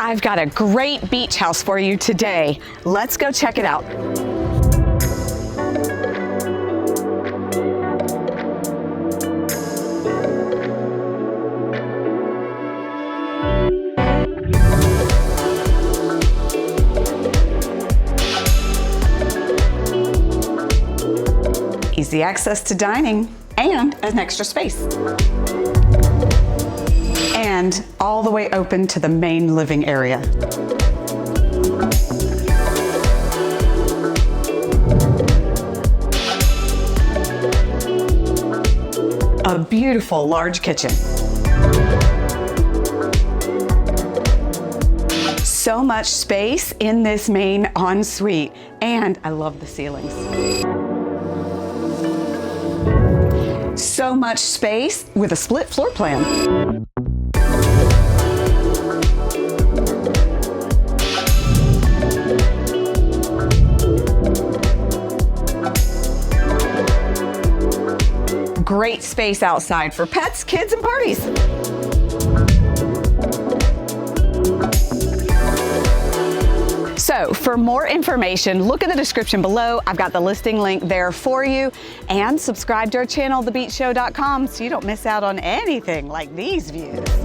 I've got a great beach house for you today. Let's go check it out. Easy access to dining and an extra space. And all the way open to the main living area. A beautiful large kitchen. So much space in this main ensuite, and I love the ceilings. So much space with a split floor plan. Great space outside for pets, kids, and parties. So for more information, look in the description below. I've got the listing link there for you. And subscribe to our channel, thebeachshow.com, so you don't miss out on anything like these views.